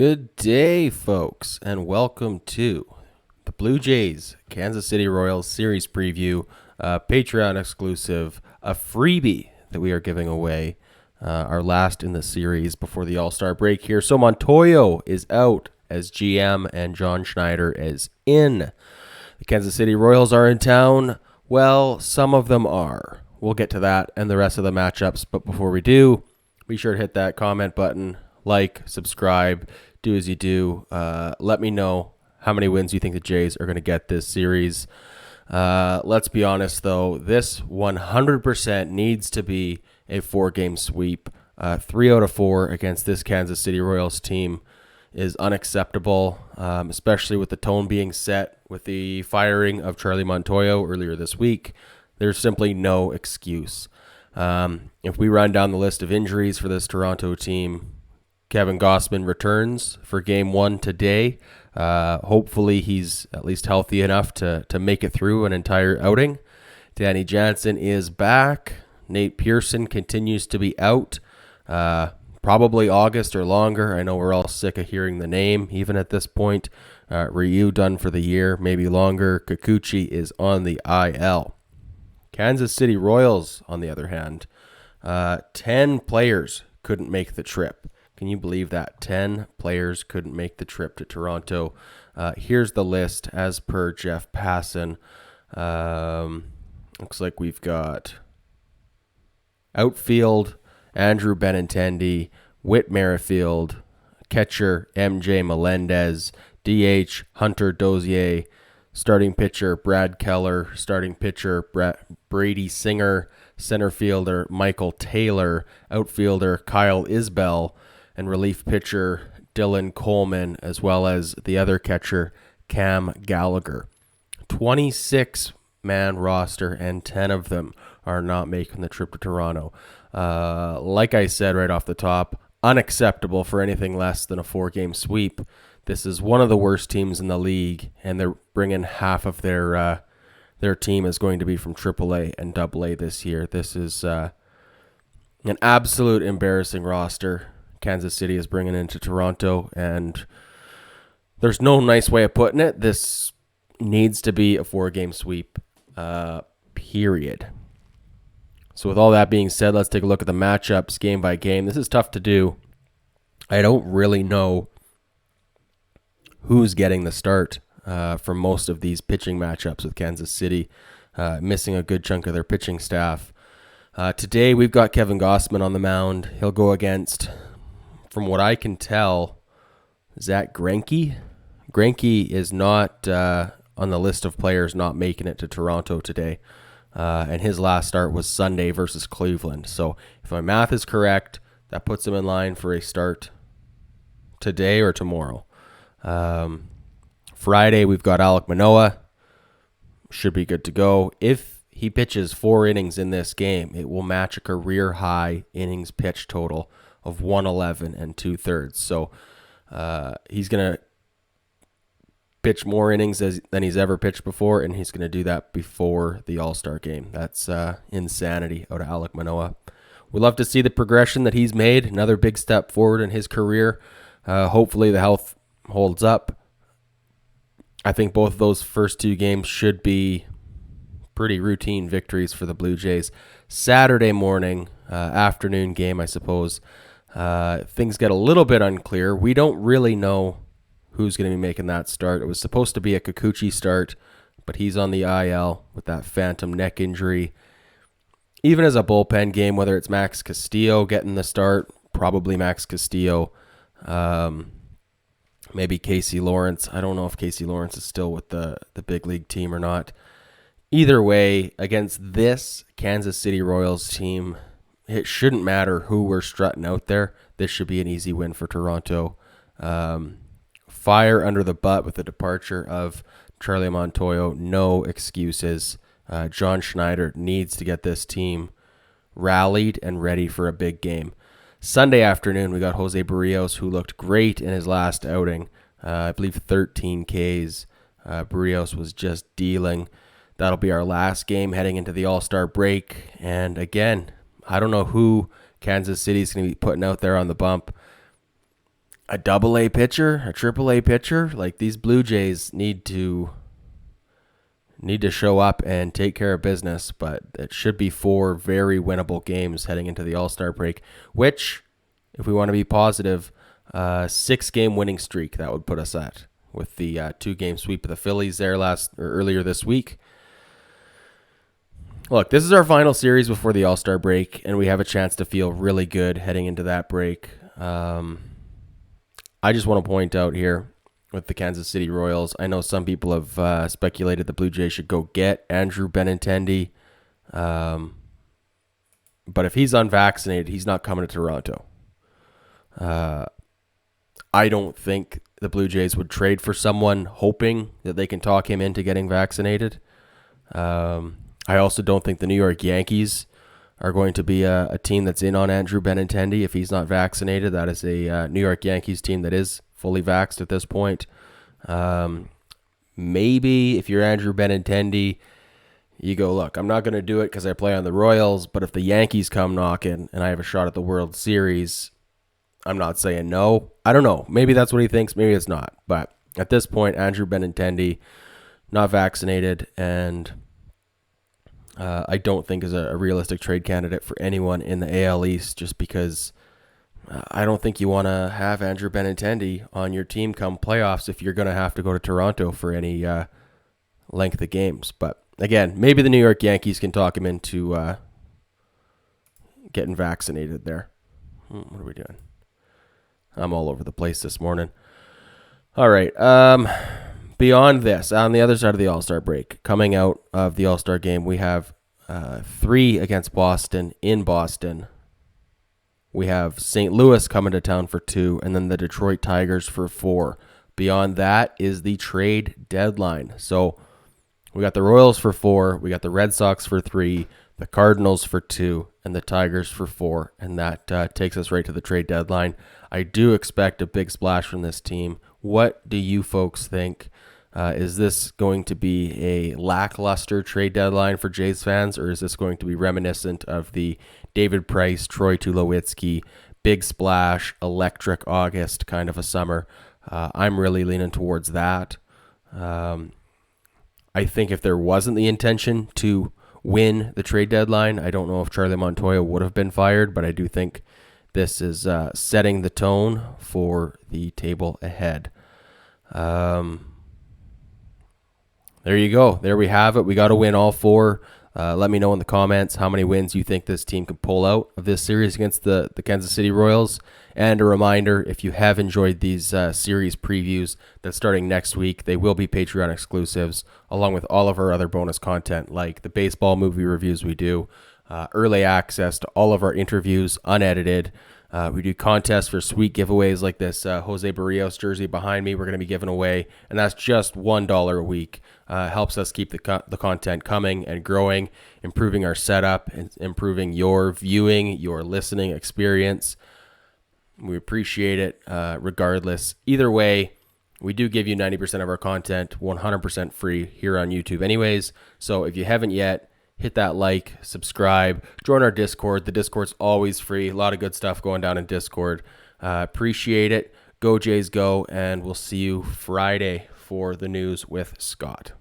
Good day, folks, and welcome to the Blue Jays Kansas City Royals series preview, Patreon exclusive, a freebie that we are giving away, our last in the series before the All-Star break here. So Montoyo is out as GM and John Schneider is in. The Kansas City Royals are in town. Well, some of them are. We'll get to that and the rest of the matchups, but before we do, be sure to hit that comment button, like, subscribe, do as you do. Let me know how many wins you think the Jays are going to get this series. Let's be honest, though. This 100% needs to be a 4-game sweep. 3 out of 4 against this Kansas City Royals team is unacceptable, especially with the tone being set with the firing of Charlie Montoyo earlier this week. There's simply no excuse. If we run down the list of injuries for this Toronto team, Kevin Gausman returns for Game 1 today. Hopefully he's at least healthy enough to make it through an entire outing. Danny Jansen is back. Nate Pearson continues to be out. Probably August or longer. I know we're all sick of hearing the name, even at this point. Ryu done for the year, maybe longer. Kikuchi is on the IL. Kansas City Royals, on the other hand, 10 players couldn't make the trip. Can you believe that? 10 players couldn't make the trip to Toronto. Here's the list as per Jeff Passan. Looks like we've got outfield, Andrew Benintendi, Whit Merrifield, catcher, MJ Melendez, DH, Hunter Dozier, starting pitcher, Brad Keller, starting pitcher, Brady Singer, center fielder, Michael Taylor, outfielder, Kyle Isbell, and relief pitcher Dylan Coleman, as well as the other catcher, Cam Gallagher. 26-man roster, and 10 of them are not making the trip to Toronto. Like I said right off the top, unacceptable for anything less than a 4-game sweep. This is one of the worst teams in the league, and they're bringing half of their team is going to be from AAA and AA this year. This is an absolute embarrassing roster Kansas City is bringing into Toronto, and there's no nice way of putting it. This needs to be a 4-game sweep, period. So with all that being said, let's take a look at the matchups game by game. This is tough to do. I don't really know who's getting the start for most of these pitching matchups with Kansas City, missing a good chunk of their pitching staff. Today, we've got Kevin Gausman on the mound. He'll go against, from what I can tell, Zach Greinke. Greinke is not on the list of players not making it to Toronto today. And his last start was Sunday versus Cleveland. So if my math is correct, that puts him in line for a start today or tomorrow. Friday, we've got Alek Manoah. Should be good to go. If he pitches 4 innings in this game, it will match a career-high innings pitch total of 111 and 2/3. So he's going to pitch more innings than he's ever pitched before, and he's going to do that before the All-Star game. That's insanity out of Alek Manoah. We love to see the progression that he's made, another big step forward in his career. Hopefully the health holds up. I think both of those first 2 games should be pretty routine victories for the Blue Jays. Saturday morning, afternoon game, I suppose, things get a little bit unclear. We don't really know who's going to be making that start. It was supposed to be a Kikuchi start, but he's on the IL with that phantom neck injury. Even as a bullpen game, whether it's Max Castillo getting the start, probably Max Castillo, maybe Casey Lawrence. I don't know if Casey Lawrence is still with the big league team or not. Either way, against this Kansas City Royals team, it shouldn't matter who we're strutting out there. This should be an easy win for Toronto. Fire under the butt with the departure of Charlie Montoyo. No excuses. John Schneider needs to get this team rallied and ready for a big game. Sunday afternoon, we got Jose Barrios, who looked great in his last outing. I believe 13 Ks. Barrios was just dealing. That'll be our last game heading into the All-Star break. And again, I don't know who Kansas City is going to be putting out there on the bump. a double A pitcher, a triple A pitcher. Like, these Blue Jays need to show up and take care of business, but it should be 4 very winnable games heading into the All-Star break, which, if we want to be positive, 6-game winning streak that would put us at, with the 2-game sweep of the Phillies there earlier this week. Look, this is our final series before the All-Star break, and we have a chance to feel really good heading into that break. I just want to point out here with the Kansas City Royals, I know some people have speculated the Blue Jays should go get Andrew Benintendi, but if he's unvaccinated, he's not coming to Toronto. I don't think the Blue Jays would trade for someone hoping that they can talk him into getting vaccinated. I also don't think the New York Yankees are going to be a team that's in on Andrew Benintendi if he's not vaccinated. That is a New York Yankees team that is fully vaxxed at this point. Maybe if you're Andrew Benintendi, you go, look, I'm not going to do it because I play on the Royals, but if the Yankees come knocking and I have a shot at the World Series, I'm not saying no. I don't know. Maybe that's what he thinks. Maybe it's not. But at this point, Andrew Benintendi, not vaccinated, and I don't think is a realistic trade candidate for anyone in the AL East, just because I don't think you want to have Andrew Benintendi on your team come playoffs if you're going to have to go to Toronto for any length of games. But again, maybe the New York Yankees can talk him into getting vaccinated there. What are we doing? I'm all over the place this morning. All right. Beyond this, on the other side of the All-Star break, coming out of the All-Star game, we have 3 against Boston in Boston. We have St. Louis coming to town for 2, and then the Detroit Tigers for 4. Beyond that is the trade deadline. So we got the Royals for 4, we got the Red Sox for 3, the Cardinals for 2, and the Tigers for 4, and that takes us right to the trade deadline. I do expect a big splash from this team. What do you folks think? Is this going to be a lackluster trade deadline for Jays fans, or is this going to be reminiscent of the David Price, Troy Tulowitzki, big splash, electric August kind of a summer? I'm really leaning towards that. I think if there wasn't the intention to win the trade deadline, I don't know if Charlie Montoyo would have been fired, but I do think this is setting the tone for the table ahead. There you go. There we have it. We got to win all 4. Let me know in the comments how many wins you think this team can pull out of this series against the Kansas City Royals. And a reminder, if you have enjoyed these series previews, that starting next week, they will be Patreon exclusives, along with all of our other bonus content, like the baseball movie reviews we do, early access to all of our interviews, unedited. We do contests for sweet giveaways like this Jose Barrios jersey behind me we're going to be giving away, and that's just $1 a week. Helps us keep the content coming and growing, improving our setup, and improving your viewing, your listening experience. We appreciate it regardless. Either way, we do give you 90% of our content 100% free here on YouTube anyways. So if you haven't yet, hit that like, subscribe, join our Discord. The Discord's always free. A lot of good stuff going down in Discord. Appreciate it. Go Jays go, and we'll see you Friday for the news with Scott.